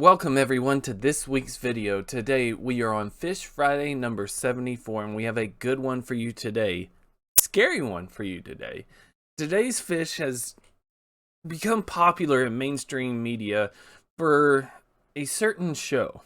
Welcome everyone to this week's video. Today we are on Fish Friday number 74 and we have a good one for you today. Scary one for you today. Today's fish has become popular in mainstream media for a certain show.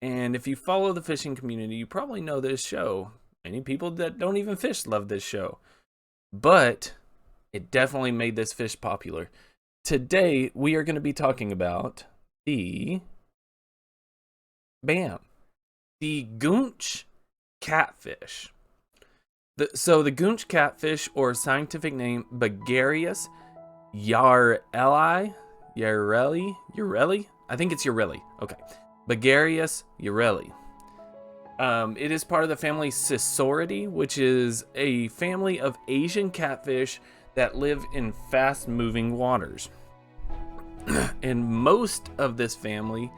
And if you follow the fishing community, you probably know this show. Many people that don't even fish love this show. But it definitely made this fish popular. Today we are going to be talking about the Goonch Catfish. So the Goonch Catfish, or scientific name Buoyancy yarrelli, I think it's yarrelli. Okay, Buoyancy yarrelli. It is part of the family Cichoridae, which is a family of Asian catfish that live in fast-moving waters. And most of this family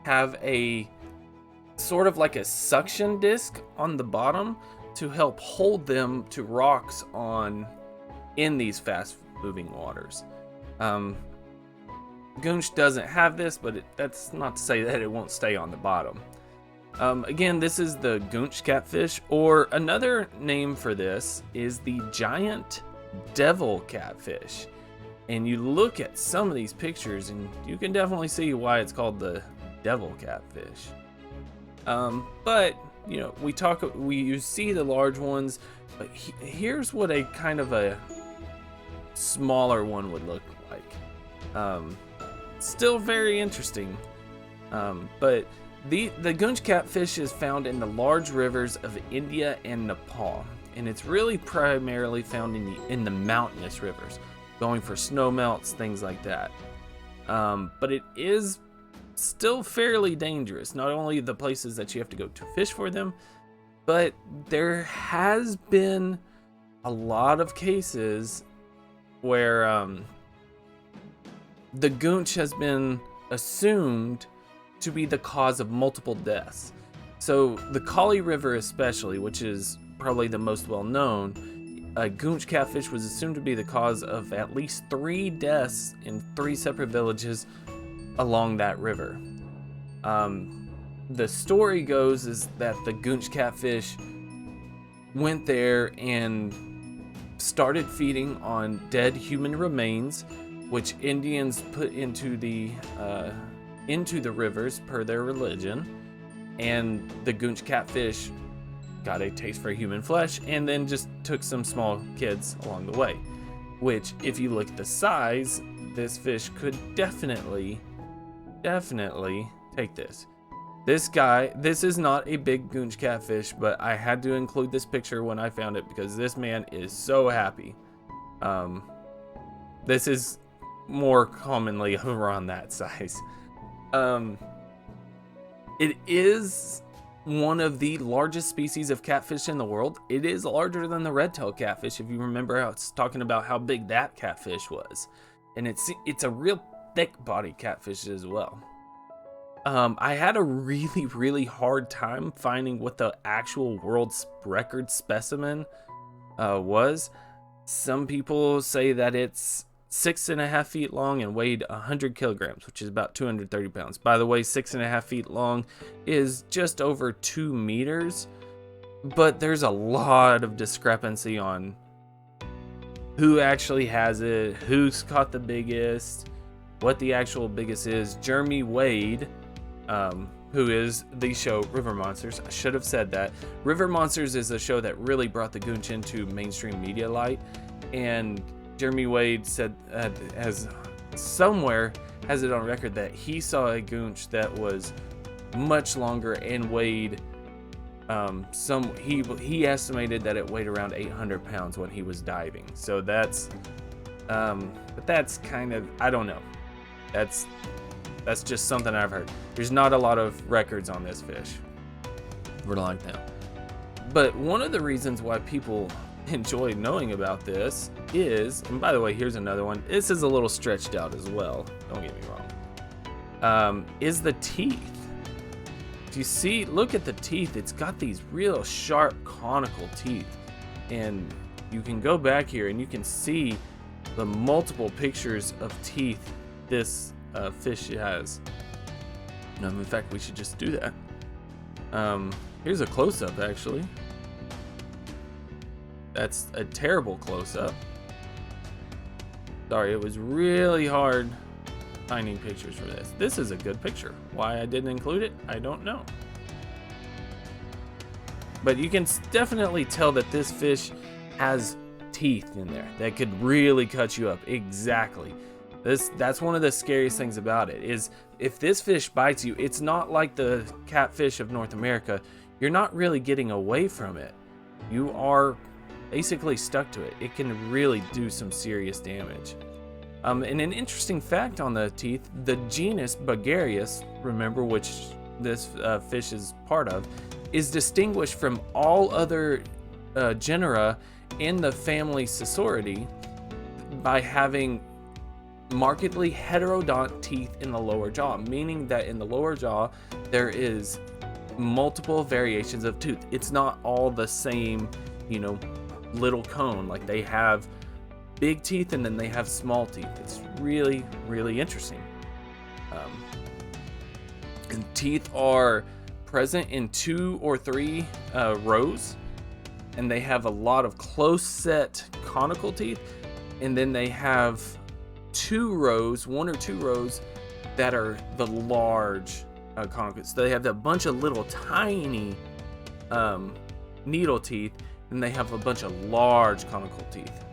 have a sort of like a suction disc on the bottom to help hold them to rocks in these fast moving waters. Goonch doesn't have this, but that's not to say that it won't stay on the bottom. Again, this is the Goonch catfish, or another name for this is the giant devil catfish. And you look at some of these pictures and you can definitely see why it's called the devil catfish. But you know, you see the large ones, but here's what a kind of a smaller one would look like. Still very interesting. But the Goonch catfish is found in the large rivers of India and Nepal, and it's really primarily found in the mountainous rivers, going for snow melts, things like that. But it is still fairly dangerous. Not only the places that you have to go to fish for them, but there has been a lot of cases where the Goonch has been assumed to be the cause of multiple deaths. So the Kali River especially, which is probably the most well known, a Goonch catfish was assumed to be the cause of at least 3 deaths in 3 separate villages along that river. The story goes is that the Goonch catfish went there and started feeding on dead human remains, which Indians put into the rivers per their religion, and the Goonch catfish got a taste for human flesh and then just took some small kids along the way, which, if you look at the size, this fish could definitely take this. This is not a big Goonch catfish, but I had to include this picture when I found it because this man is so happy. This is more commonly around that size. It is one of the largest species of catfish in the world. It is larger than the red-tailed catfish, if you remember how it's talking about how big that catfish was. And it's a real thick-bodied catfish as well. I had a really hard time finding what the actual world record specimen was. Some people say that it's 6.5 feet long and weighed 100 kilograms, which is about 230 pounds. By the way, 6.5 feet long is just over 2 meters, but there's a lot of discrepancy on who actually has it, who's caught the biggest, what the actual biggest is. Jeremy Wade, who is the show River Monsters, I should have said that. River Monsters is a show that really brought the Goonch into mainstream media light, and Jeremy Wade said, has it on record that he saw a Goonch that was much longer and weighed he estimated that it weighed around 800 pounds when he was diving. So that's but that's kind of, I don't know, that's just something I've heard. There's not a lot of records on this fish for like now. But one of the reasons why people enjoy knowing about this is, and by the way, here's another one. This is a little stretched out as well, don't get me wrong, is the teeth. Do you see, look at the teeth. It's got these real sharp conical teeth, and you can go back here and you can see the multiple pictures of teeth this fish has. In fact, we should just do that. Here's a close-up, actually. That's a terrible close-up. Sorry, it was really hard finding pictures for this. This is a good picture. Why I didn't include it, I don't know. But you can definitely tell that this fish has teeth in there that could really cut you up. Exactly. That's one of the scariest things about it, is if this fish bites you, it's not like the catfish of North America. You're not really getting away from it. You are basically stuck to it. It can really do some serious damage. And an interesting fact on the teeth, the genus Bulgarius, remember which this fish is part of, is distinguished from all other genera in the family Sauroidae by having markedly heterodont teeth in the lower jaw, meaning that in the lower jaw there is multiple variations of tooth. It's not all the same, little cone. Like, they have big teeth and then they have small teeth. It's really, really interesting. And teeth are present in 2 or 3 rows, and they have a lot of close set conical teeth, and then they have 2 rows, 1 or 2 rows that are the large conical. So they have a bunch of little tiny needle teeth, and they have a bunch of large conical teeth.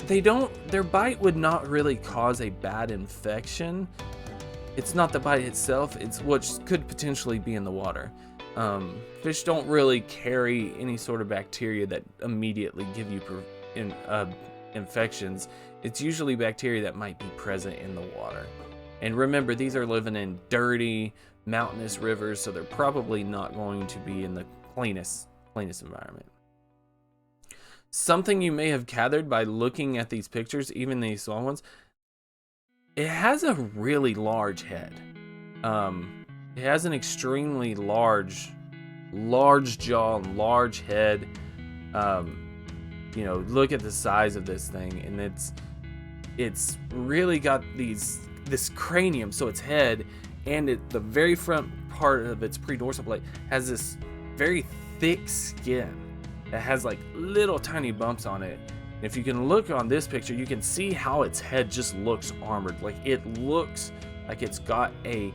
Their bite would not really cause a bad infection. It's not the bite itself, it's what could potentially be in the water. Fish don't really carry any sort of bacteria that immediately give you infections. It's usually bacteria that might be present in the water. And remember, these are living in dirty, mountainous rivers, so they're probably not going to be in the cleanest environment. Something you may have gathered by looking at these pictures, even these small ones, it has a really large head. It has an extremely large jaw and large head. Look at the size of this thing, and it's really got this cranium, so its head and the very front part of its predorsal plate has this very thick skin that has like little tiny bumps on it. And if you can look on this picture, you can see how its head just looks armored. Like, it looks like it's got a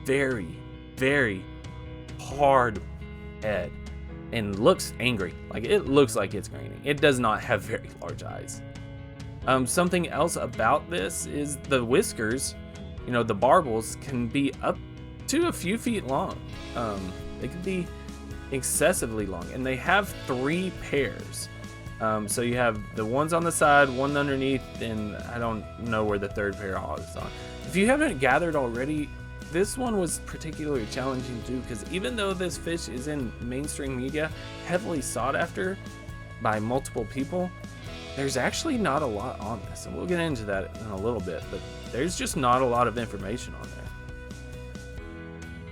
very, very hard head and looks angry. Like, it looks like it's graining. It does not have very large eyes. Something else about this is the whiskers, the barbels, can be up to a few feet long. They can be excessively long, and they have 3 pairs. So you have the ones on the side, one underneath, and I don't know where the 3rd pair is on. If you haven't gathered already, this one was particularly challenging too, because even though this fish is in mainstream media, heavily sought after by multiple people, there's actually not a lot on this, and we'll get into that in a little bit, but there's just not a lot of information on there.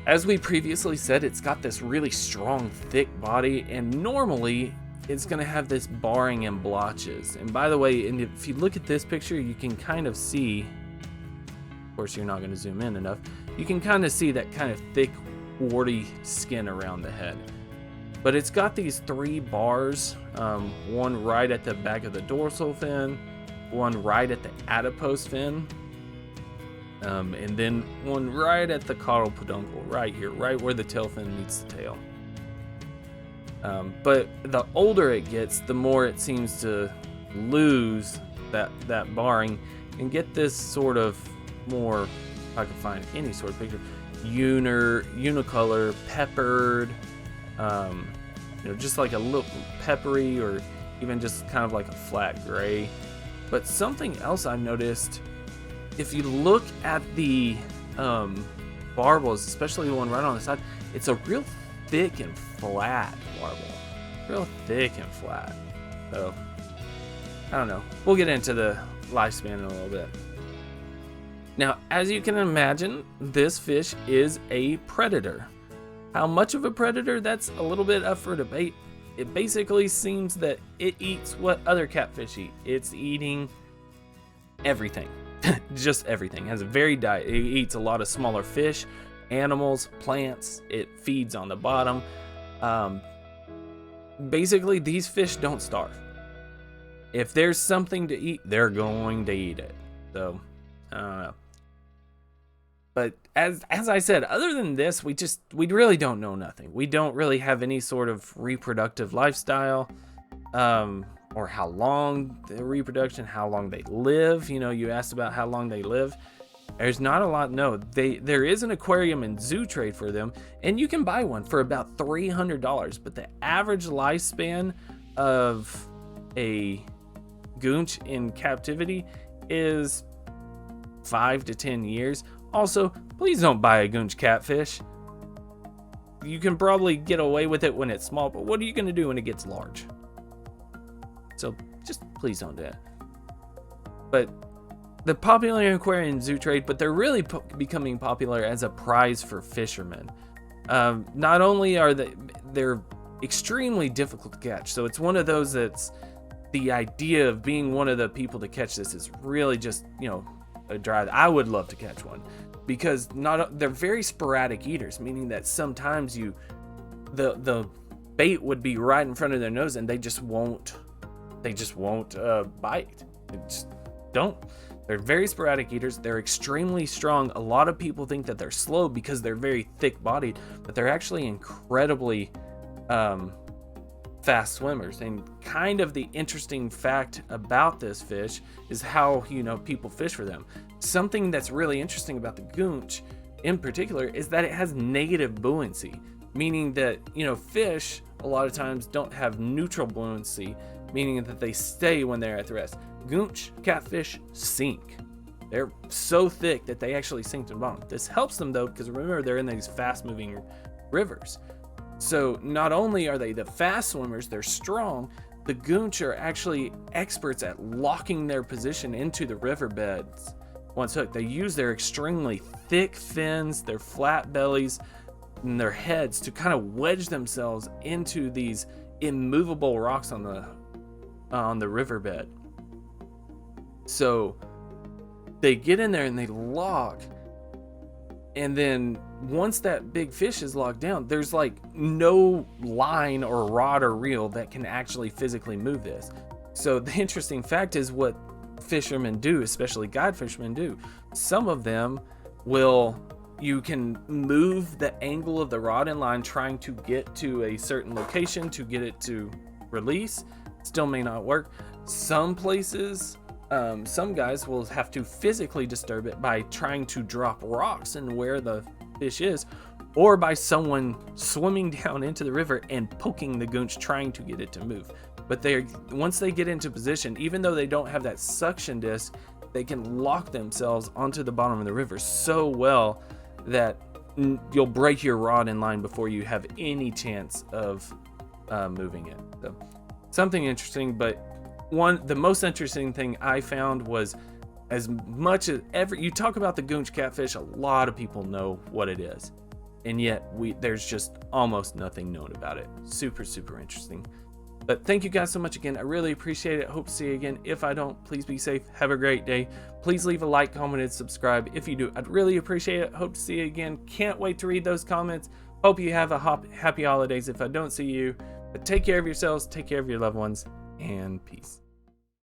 As we previously said, it's got this really strong, thick body, and normally it's going to have this barring and blotches. And by the way, and if you look at this picture, you can kind of see, of course you're not going to zoom in enough, you can kind of see that kind of thick, warty skin around the head. But it's got these 3 bars, one right at the back of the dorsal fin, one right at the adipose fin, and then one right at the caudal peduncle, right here, right where the tail fin meets the tail. But the older it gets, the more it seems to lose that barring and get this sort of more, if I can find any sort of picture, unicolor, peppered, just like a little peppery, or even just kind of like a flat gray. But something else I noticed, if you look at the barbels, especially the one right on the side, it's a real thick and flat barbel. Real thick and flat. So, I don't know. We'll get into the lifespan in a little bit. Now, as you can imagine, this fish is a predator. How much of a predator? That's a little bit up for debate. It basically seems that it eats what other catfish eat. It's eating everything. just everything. It has a varied diet. It eats a lot of smaller fish, animals, plants. It feeds on the bottom. Basically, these fish don't starve. If there's something to eat, they're going to eat it. So, I don't know. But as I said, other than this, we really don't know nothing. We don't really have any sort of reproductive lifestyle, or how long the reproduction, how long they live. You know, you asked about how long they live. There's not a lot. No, there is an aquarium and zoo trade for them, and you can buy one for about $300. But the average lifespan of a goonch in captivity is 5 to 10 years. Also, please don't buy a Goonch Catfish. You can probably get away with it when it's small, but what are you going to do when it gets large? So just please don't do it. But the popular aquarium and zoo trade, but they're really becoming popular as a prize for fishermen. Not only are they're extremely difficult to catch, so it's one of those that's the idea of being one of the people to catch this is really just, you know, a drive. I would love to catch one because they're very sporadic eaters, meaning that sometimes the bait would be right in front of their nose and they just won't bite. They just don't. They're very sporadic eaters. They're extremely strong. A lot of people think that they're slow because they're very thick bodied, but they're actually incredibly fast swimmers. And kind of the interesting fact about this fish is how, you know, people fish for them. Something that's really interesting about the goonch in particular is that it has negative buoyancy, meaning that, you know, fish a lot of times don't have neutral buoyancy, meaning that they stay when they're at the rest. Goonch catfish sink. They're so thick that they actually sink to the bottom. This helps them though, because remember, they're in these fast moving rivers. So not only are they the fast swimmers, they're strong, the goonch are actually experts at locking their position into the riverbeds once hooked. They use their extremely thick fins, their flat bellies, and their heads to kind of wedge themselves into these immovable rocks on the riverbed. So they get in there and they lock, and then once that big fish is locked down, there's like no line or rod or reel that can actually physically move this. So the interesting fact is what fishermen do, especially guide fishermen do. Some of them you can move the angle of the rod and line trying to get to a certain location to get it to release. Still may not work. Some places, some guys will have to physically disturb it by trying to drop rocks in where the fish is, or by someone swimming down into the river and poking the goonch trying to get it to move. But once they get into position, even though they don't have that suction disc, they can lock themselves onto the bottom of the river so well that you'll break your rod and line before you have any chance of moving it. So something interesting, but the most interesting thing I found was, as much as you talk about the Goonch catfish, a lot of people know what it is, and yet there's just almost nothing known about it. Super, super interesting. But thank you guys so much again. I really appreciate it. Hope to see you again. If I don't, please be safe. Have a great day. Please leave a like, comment, and subscribe. If you do, I'd really appreciate it. Hope to see you again. Can't wait to read those comments. Hope you have a happy holidays if I don't see you. But take care of yourselves, take care of your loved ones, and peace.